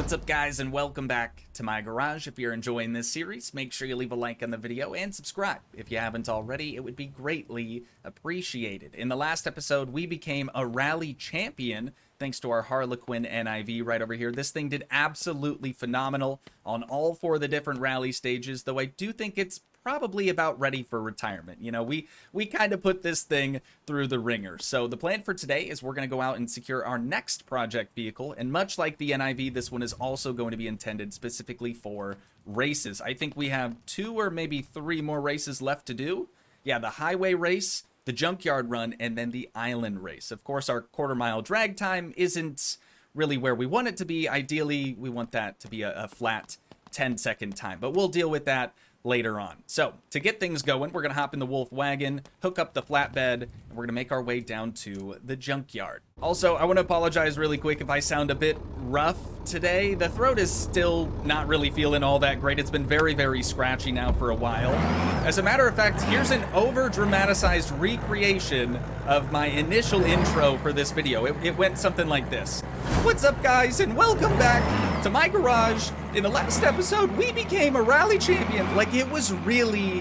What's up, guys, and welcome back to my garage. If you're enjoying this series, make sure you leave a like on the video and subscribe. If you haven't already, it would be greatly appreciated. In the last episode, we became a rally champion thanks to our Harlequin NIV right over here. This thing did absolutely phenomenal on all four of the different rally stages, though I do think it's probably about ready for retirement. You know, we kind of put this thing through the ringer. So the plan for today is we're going to go out and secure our next project vehicle. And much like the NIV, this one is also going to be intended specifically for races. I think we have 2 or maybe 3 more races left to do. Yeah, the highway race, the junkyard run, and then the island race. Of course, our quarter-mile drag time isn't really where we want it to be. Ideally, we want that to be a flat 10-second time, but we'll deal with that later on. So to get things going, we're gonna hop in the wolf wagon, hook up the flatbed, and we're gonna make our way down to the junkyard. Also, I want to apologize really quick if I sound a bit rough today. The throat is still not really feeling all that great. It's been very, very scratchy now for a while. As a matter of fact, here's an over-dramatized recreation of my initial intro for this video. It went something like this. What's up, guys, and welcome back to my garage. In the last episode, we became a rally champion. Like, it was really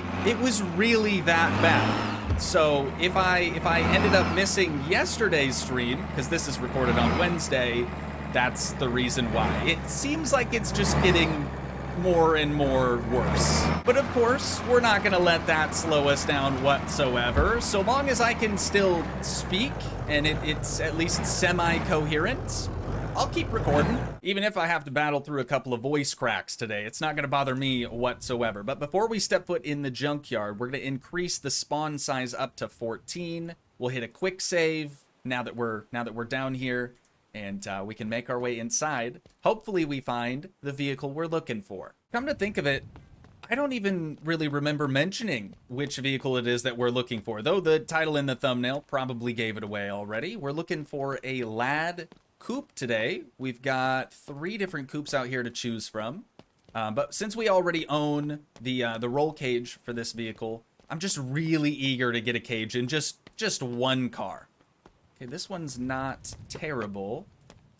that bad. So if I ended up missing yesterday's stream, because this is recorded on Wednesday, that's the reason why. It seems like it's just getting more and more worse. But of course, we're not gonna let that slow us down whatsoever. So long as I can still speak and it's at least semi-coherent, I'll keep recording. Even if I have to battle through a couple of voice cracks today, it's not gonna bother me whatsoever. But before we step foot in the junkyard, we're gonna increase the spawn size up to 14. We'll hit a quick save now that we're down here, and we can make our way inside. Hopefully we find the vehicle we're looking for. Come to think of it, I don't even really remember mentioning which vehicle it is that we're looking for, though the title in the thumbnail probably gave it away already. We're looking for a lad coupe today. We've got 3 different coupes out here to choose from. But since we already own the roll cage for this vehicle, I'm just really eager to get a cage in just one car. Okay, this one's not terrible.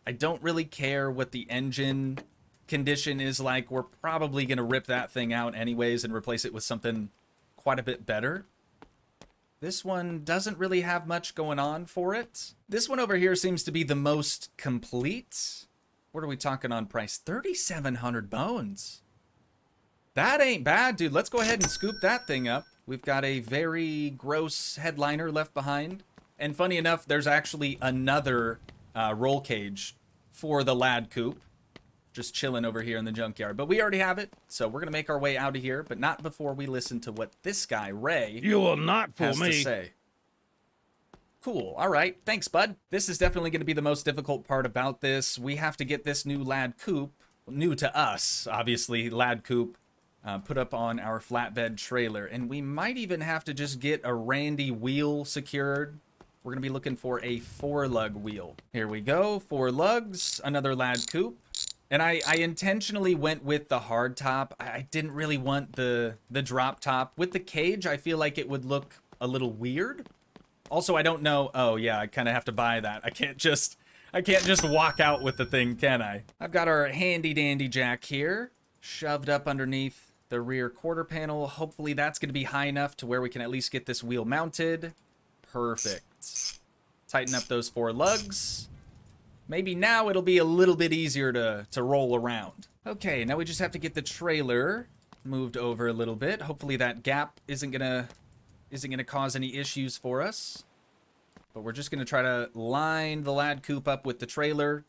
I don't really care what the engine condition is like. We're probably going to rip that thing out anyways and replace it with something quite a bit better. This one doesn't really have much going on for it. This one over here seems to be the most complete. What are we talking on price? 3,700 bones. That ain't bad, dude. Let's go ahead and scoop that thing up. We've got a very gross headliner left behind. And funny enough, there's actually another roll cage for the lad coupe. Just chilling over here in the junkyard. But we already have it, so we're going to make our way out of here, but not before we listen to what this guy, Ray, you will not fool has me. to say. Cool. All right. Thanks, bud. This is definitely going to be the most difficult part about this. We have to get this new lad coupe, new to us, obviously, lad coupe, put up on our flatbed trailer. And we might even have to just get a Randy wheel secured. We're going to be looking for a 4-lug wheel. Here we go. 4 lugs, another lad coupe. And I intentionally went with the hard top. I didn't really want the drop top. With the cage, I feel like it would look a little weird. Also, I don't know. Oh, yeah, I kind of have to buy that. I can't just walk out with the thing, can I? I've got our handy dandy jack here, shoved up underneath the rear quarter panel. Hopefully that's going to be high enough to where we can at least get this wheel mounted. Perfect. Tighten up those 4 lugs. Maybe now it'll be a little bit easier to roll around. Okay, now we just have to get the trailer moved over a little bit. Hopefully that gap isn't gonna cause any issues for us. But we're just gonna try to line the lad coupe up with the trailer,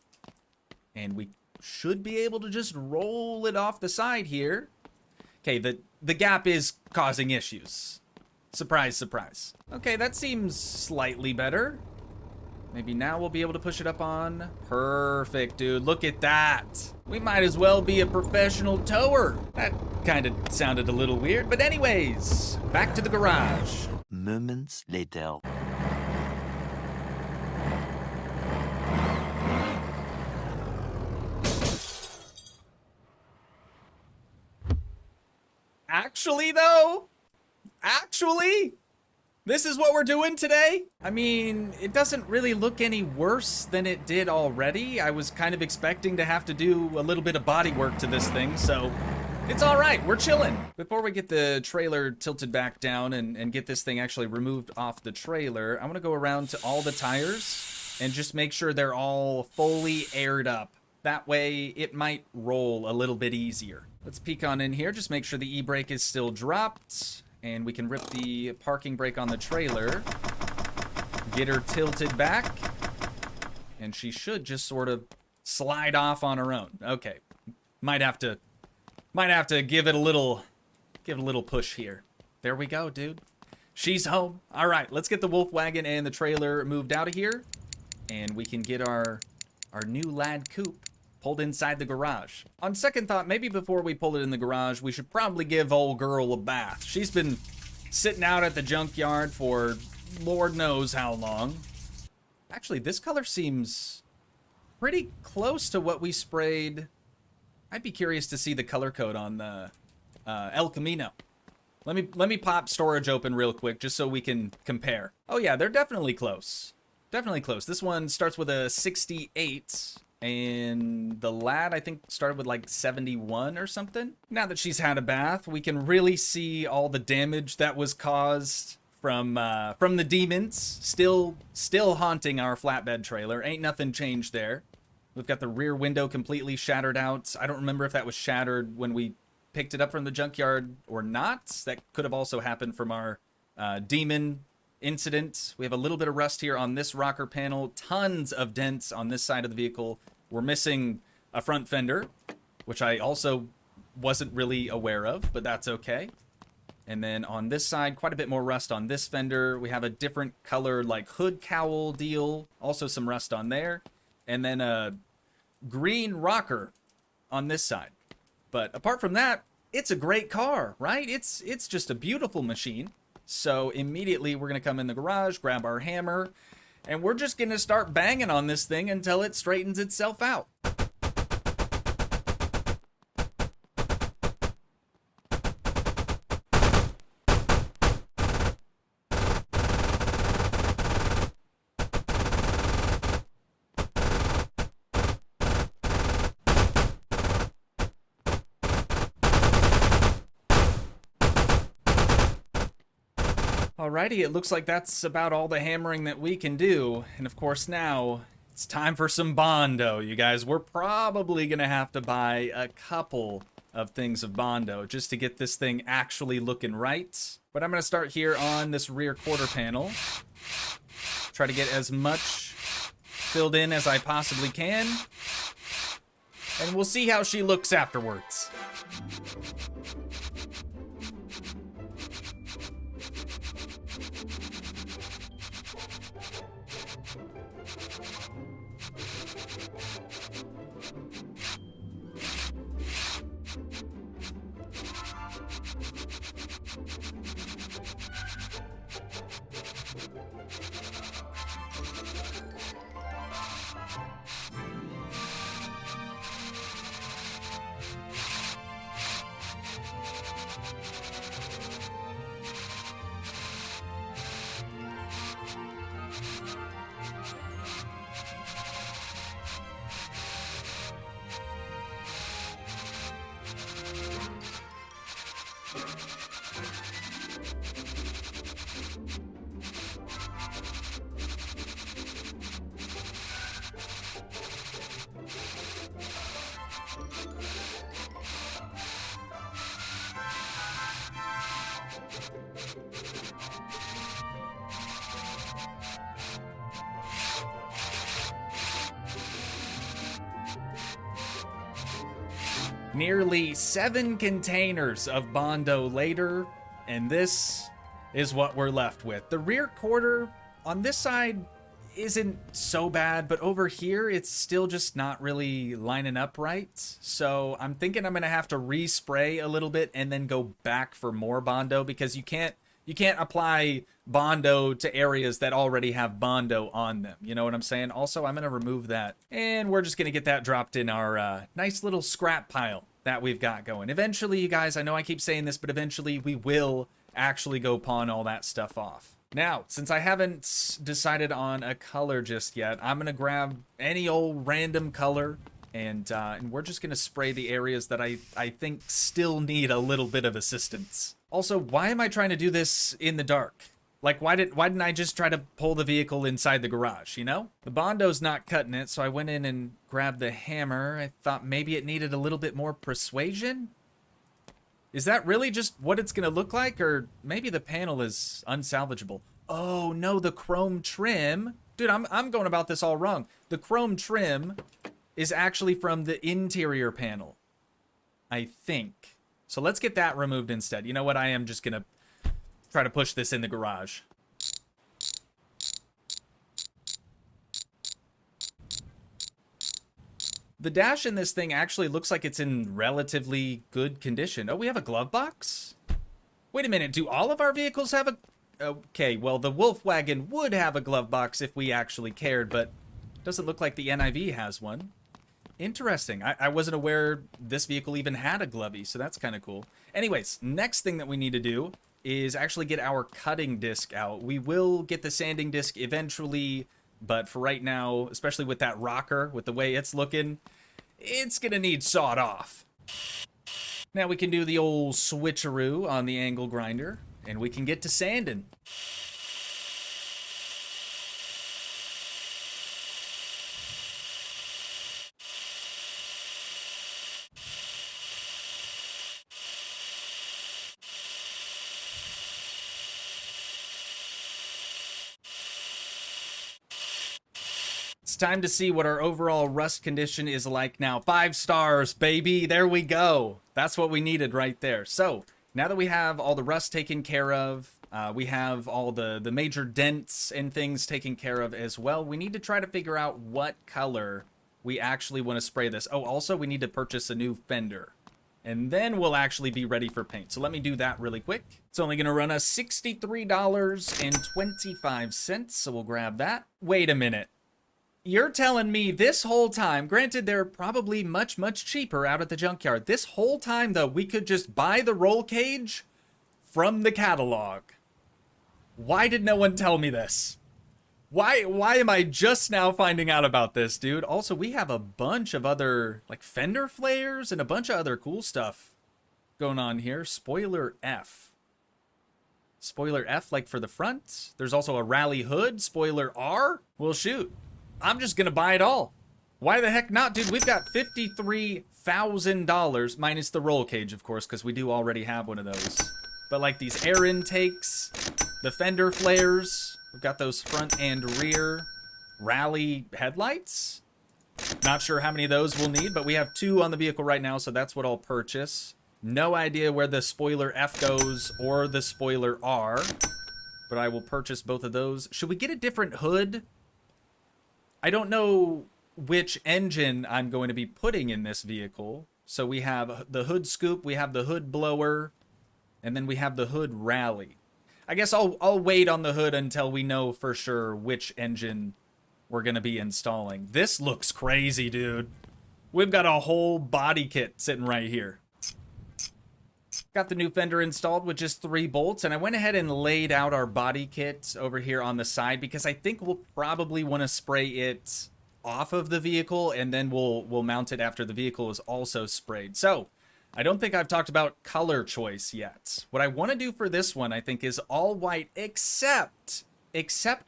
and we should be able to just roll it off the side here. Okay, the gap is causing issues. Surprise, surprise. Okay, that seems slightly better. Maybe now we'll be able to push it up on. Perfect, dude. Look at that. We might as well be a professional tower. That kind of sounded a little weird, but anyways, back to the garage. Moments later. Actually, though, actually, This is what we're doing today? I mean, it doesn't really look any worse than it did already. I was kind of expecting to have to do a little bit of body work to this thing, so it's all right, we're chilling. Before we get the trailer tilted back down and get this thing actually removed off the trailer, I'm gonna go around to all the tires and just make sure they're all fully aired up. That way, it might roll a little bit easier. Let's peek on in here, just make sure the e-brake is still dropped. And we can rip the parking brake on the trailer, get her tilted back, and she should just sort of slide off on her own. Okay, might have to give it a little push here. There we go, dude. She's home. All right, let's get the Wolfwagon and the trailer moved out of here, and we can get our new lad coupe pulled inside the garage. On second thought, maybe before we pull it in the garage, we should probably give old girl a bath. She's been sitting out at the junkyard for Lord knows how long. Actually, this color seems pretty close to what we sprayed. I'd be curious to see the color code on the El Camino. Let me pop storage open real quick just so we can compare. Oh yeah, they're definitely close. Definitely close. This one starts with a 68. And the lad, I think, started with like 71 or something. Now that she's had a bath, we can really see all the damage that was caused from the demons. Still haunting our flatbed trailer. Ain't nothing changed there. We've got the rear window completely shattered out. I don't remember if that was shattered when we picked it up from the junkyard or not. That could have also happened from our demon incident. We have a little bit of rust here on this rocker panel, tons of dents on this side of the vehicle. We're missing a front fender, which I also wasn't really aware of, but that's okay. And then on this side, quite a bit more rust on this fender. We have a different color like hood cowl deal, also some rust on there. And then a green rocker on this side. But apart from that, it's a great car, right? It's just a beautiful machine. So immediately we're going to come in the garage, grab our hammer, and we're just going to start banging on this thing until it straightens itself out. Alrighty, it looks like that's about all the hammering that we can do. And of course now, it's time for some Bondo, you guys. We're probably gonna have to buy a couple of things of Bondo just to get this thing actually looking right. But I'm gonna start here on this rear quarter panel. Try to get as much filled in as I possibly can. And we'll see how she looks afterwards. Nearly 7 containers of Bondo later, and this is what we're left with. The rear quarter on this side isn't so bad, but over here it's still just not really lining up right. So I'm thinking I'm gonna have to respray a little bit and then go back for more Bondo, because you can't apply Bondo to areas that already have Bondo on them. You know what I'm saying? Also, I'm gonna remove that, and we're just gonna get that dropped in our nice little scrap pile that we've got going. Eventually, you guys, I know I keep saying this, but eventually we will actually go pawn all that stuff off. Now, since I haven't decided on a color just yet, I'm gonna grab any old random color, and we're just gonna spray the areas that I think still need a little bit of assistance. Also, why am I trying to do this in the dark? Like, why didn't I just try to pull the vehicle inside the garage, you know? The Bondo's not cutting it, so I went in and grabbed the hammer. I thought maybe it needed a little bit more persuasion? Is that really just what it's gonna look like? Or maybe the panel is unsalvageable. Oh no, the chrome trim. Dude, I'm going about this all wrong. The chrome trim is actually from the interior panel, I think. So let's get that removed instead. You know what? I am just gonna try to push this in the garage. The dash in this thing actually looks like it's in relatively good condition. Oh, we have a glove box? Wait a minute, do all of our vehicles have a... Okay, well, the Wolfwagon would have a glove box if we actually cared, but doesn't look like the NIV has one. Interesting. I wasn't aware this vehicle even had a glovey, so that's kind of cool. Anyways, next thing that we need to do is actually get our cutting disc out. We will get the sanding disc eventually, but for right now, especially with that rocker, with the way it's looking, it's gonna need sawed off. Now we can do the old switcheroo on the angle grinder, and we can get to sanding. It's time to see what our overall rust condition is like now. 5 stars, baby. There we go. That's what we needed right there. So now that we have all the rust taken care of, we have all the major dents and things taken care of as well, we need to try to figure out what color we actually want to spray this. Oh, also we need to purchase a new fender, and then we'll actually be ready for paint. So let me do that really quick. It's only going to run us $63.25, so we'll grab that. Wait a minute. You're telling me this whole time, granted they're probably much, much cheaper out at the junkyard, this whole time though, we could just buy the roll cage from the catalog. Why did no one tell me this? Why am I just now finding out about this, dude? Also, we have a bunch of other, like, fender flares and a bunch of other cool stuff going on here. Spoiler F. Spoiler F, like, for the front. There's also a rally hood. Spoiler R. Well, shoot. I'm just gonna buy it all. Why the heck not, dude? We've got $53,000, minus the roll cage, of course, because we do already have one of those. But like these air intakes, the fender flares, we've got those front and rear rally headlights. Not sure how many of those we'll need, but we have 2 on the vehicle right now, so that's what I'll purchase. No idea where the spoiler F goes or the spoiler R, but I will purchase both of those. Should we get a different hood? I don't know which engine I'm going to be putting in this vehicle. So we have the hood scoop, we have the hood blower, and then we have the hood rally. I guess I'll wait on the hood until we know for sure which engine we're going to be installing. This looks crazy, dude. We've got a whole body kit sitting right here. Got the new fender installed with just 3 bolts, and I went ahead and laid out our body kit over here on the side because I think we'll probably want to spray it off of the vehicle, and then we'll mount it after the vehicle is also sprayed. So I don't think I've talked about color choice yet. What I want to do for this one, I think, is all white except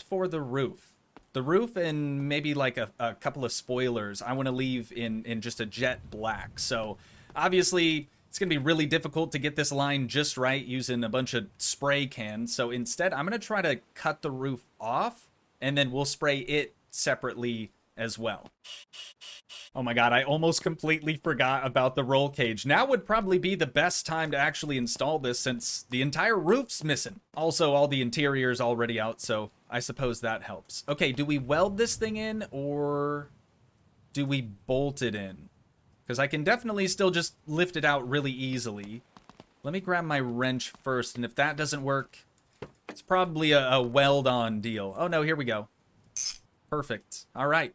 for the roof. The roof and maybe like a couple of spoilers I want to leave in just a jet black. So obviously it's going to be really difficult to get this line just right using a bunch of spray cans. So instead, I'm going to try to cut the roof off, and then we'll spray it separately as well. Oh my god, I almost completely forgot about the roll cage. Now would probably be the best time to actually install this since the entire roof's missing. Also, all the interior's already out, so I suppose that helps. Okay, do we weld this thing in, or do we bolt it in? Because I can definitely still just lift it out really easily. Let me grab my wrench first, and if that doesn't work, it's probably a weld-on deal. Oh no, here we go. Perfect. All right.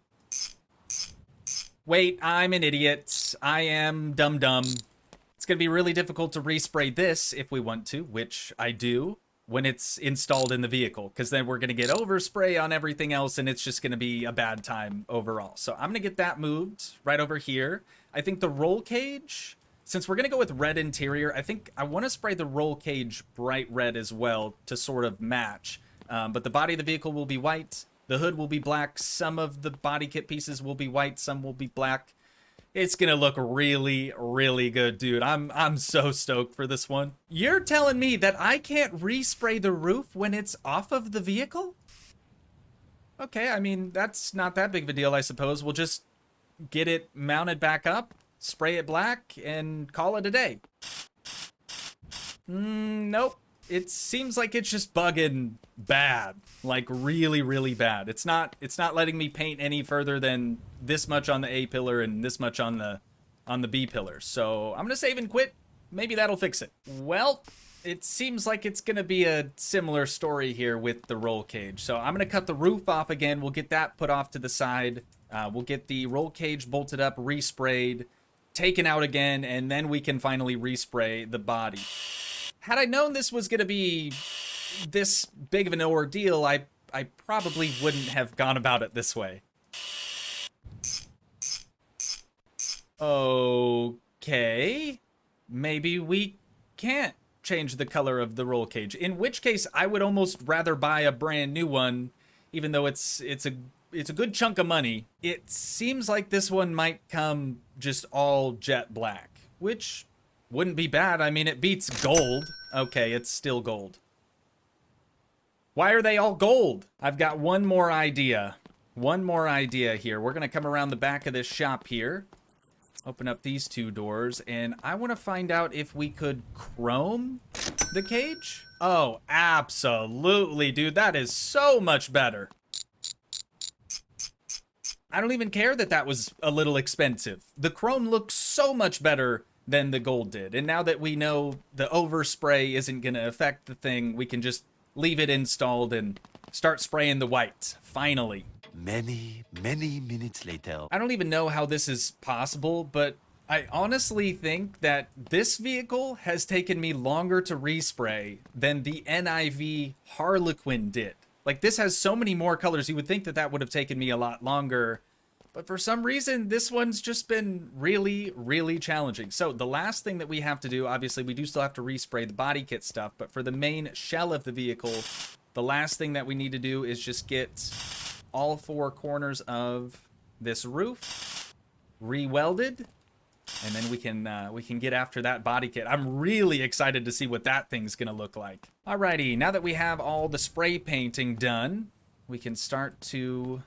Wait, I'm an idiot. I am dumb. It's going to be really difficult to respray this if we want to, which I do. when it's installed in the vehicle, because then we're going to get overspray on everything else and it's just going to be a bad time overall. So I'm going to get that moved right over here. I think the roll cage, since we're going to go with red interior, I think I want to spray the roll cage bright red as well to sort of match. But the body of the vehicle will be white. The hood will be black. Some of the body kit pieces will be white. Some will be black. It's gonna look really, really good, dude. I'm so stoked for this one. You're telling me that I can't respray the roof when it's off of the vehicle? Okay, I mean, that's not that big of a deal, I suppose. We'll just get it mounted back up, spray it black, and call it a day. Nope. It seems like it's just bugging bad, like really, really bad. It's not letting me paint any further than this much on the A pillar and this much on the B pillar. So I'm gonna save and quit. Maybe that'll fix it. Well, it seems like it's gonna be a similar story here with the roll cage. So I'm gonna cut the roof off again. We'll get that put off to the side. We'll get the roll cage bolted up, resprayed, taken out again, and then we can finally respray the body. Had I known this was going to be this big of an ordeal, I probably wouldn't have gone about it this way. Okay. Maybe we can't change the color of the roll cage. In which case, I would almost rather buy a brand new one, even though it's a good chunk of money. It seems like this one might come just all jet black, which wouldn't be bad. I mean, it beats gold. Okay, it's still gold. Why are they all gold? I've got one more idea. One more idea here. We're going to come around the back of this shop here. Open up these two doors, and I want to find out if we could chrome the cage. Oh, absolutely, dude. That is so much better. I don't even care that that was a little expensive. The chrome looks so much better than the gold did. And now that we know the overspray isn't going to affect the thing, we can just leave it installed and start spraying the white. Finally. Many, many minutes later. I don't even know how this is possible, but I honestly think that this vehicle has taken me longer to respray than the NIV Harlequin did. Like, this has so many more colors. You would think that that would have taken me a lot longer. But for some reason, this one's just been really, really challenging. So the last thing that we have to do, obviously, we do still have to respray the body kit stuff. But for the main shell of the vehicle, the last thing that we need to do is just get all four corners of this roof re-welded. And then we can get after that body kit. I'm really excited to see what that thing's going to look like. Alrighty, now that we have all the spray painting done, we can start to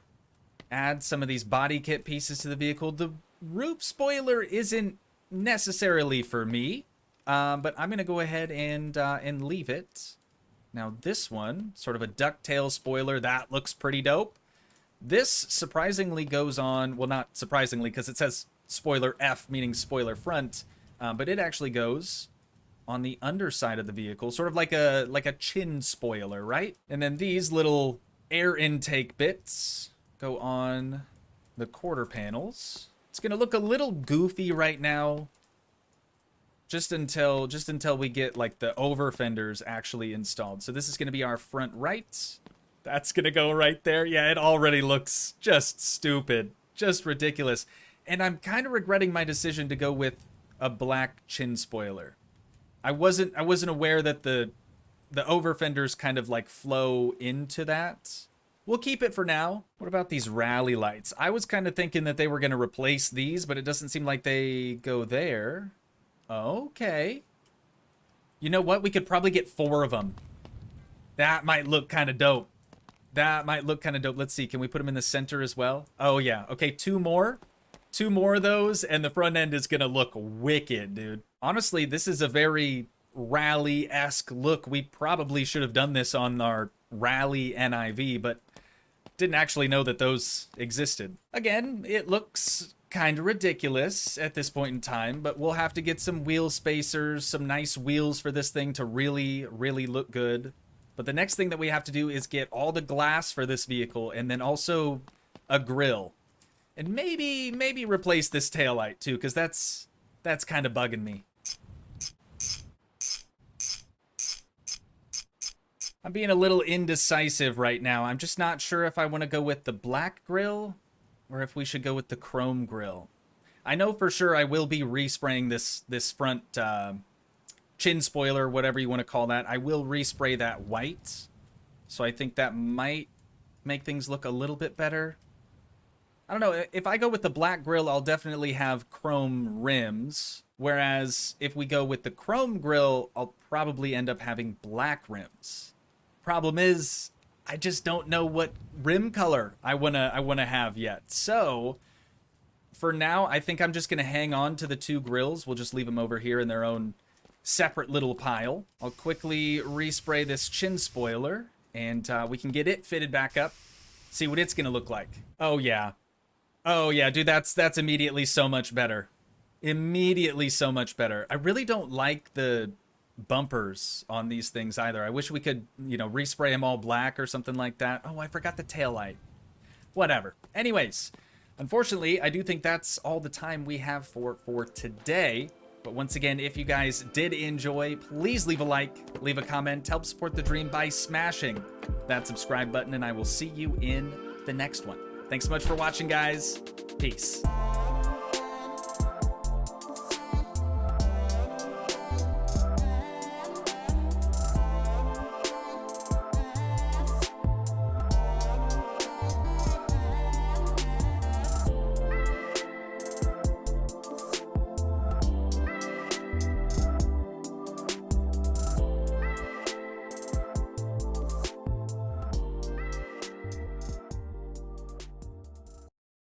add some of these body kit pieces to the vehicle. The roof spoiler isn't necessarily for me, but I'm going to go ahead and leave it. Now this one, sort of a ducktail spoiler, that looks pretty dope. This surprisingly goes on, well, not surprisingly because it says spoiler F, meaning spoiler front, but it actually goes on the underside of the vehicle, sort of like a chin spoiler, right? And then these little air intake bits go on the quarter panels. It's gonna look a little goofy right now, just until we get like the over fenders actually installed. So this is gonna be our front right. That's gonna go right there. Yeah, it already looks just stupid, just ridiculous. And I'm kind of regretting my decision to go with a black chin spoiler. I wasn't aware that the over fenders kind of like flow into that. We'll keep it for now. What about these rally lights? I was kind of thinking that they were going to replace these, but it doesn't seem like they go there. Okay. You know what? We could probably get 4 of them. That might look kind of dope. That might look kind of dope. Let's see. Can we put them in the center as well? Oh, yeah. Okay, 2 more. 2 more of those, and the front end is going to look wicked, dude. Honestly, this is a very rally-esque look. We probably should have done this on our rally NIV, but didn't actually know that those existed. Again, it looks kind of ridiculous at this point in time, but we'll have to get some wheel spacers, some nice wheels for this thing to really, really look good. But the next thing that we have to do is get all the glass for this vehicle, and then also a grill. And maybe replace this taillight too, because that's kind of bugging me. I'm being a little indecisive right now. I'm just not sure if I want to go with the black grill or if we should go with the chrome grill. I know for sure I will be respraying this front chin spoiler, whatever you want to call that. I will respray that white. So I think that might make things look a little bit better. I don't know. If I go with the black grill, I'll definitely have chrome rims. Whereas if we go with the chrome grill, I'll probably end up having black rims. Problem is, I just don't know what rim color I wanna have yet. So for now, I think I'm just gonna hang on to the two grills. We'll just leave them over here in their own separate little pile. I'll quickly respray this chin spoiler, and we can get it fitted back up. See what it's gonna look like. Oh yeah, dude, that's immediately so much better. Immediately so much better. I really don't like the bumpers on these things either. I wish we could, you know, respray them all black or something like that. Oh, I forgot the taillight. Whatever. Anyways, unfortunately, I do think that's all the time we have for today. But once again, if you guys did enjoy, please leave a like, leave a comment, help support the dream by smashing that subscribe button, and I will see you in the next one. Thanks so much for watching, guys. Peace.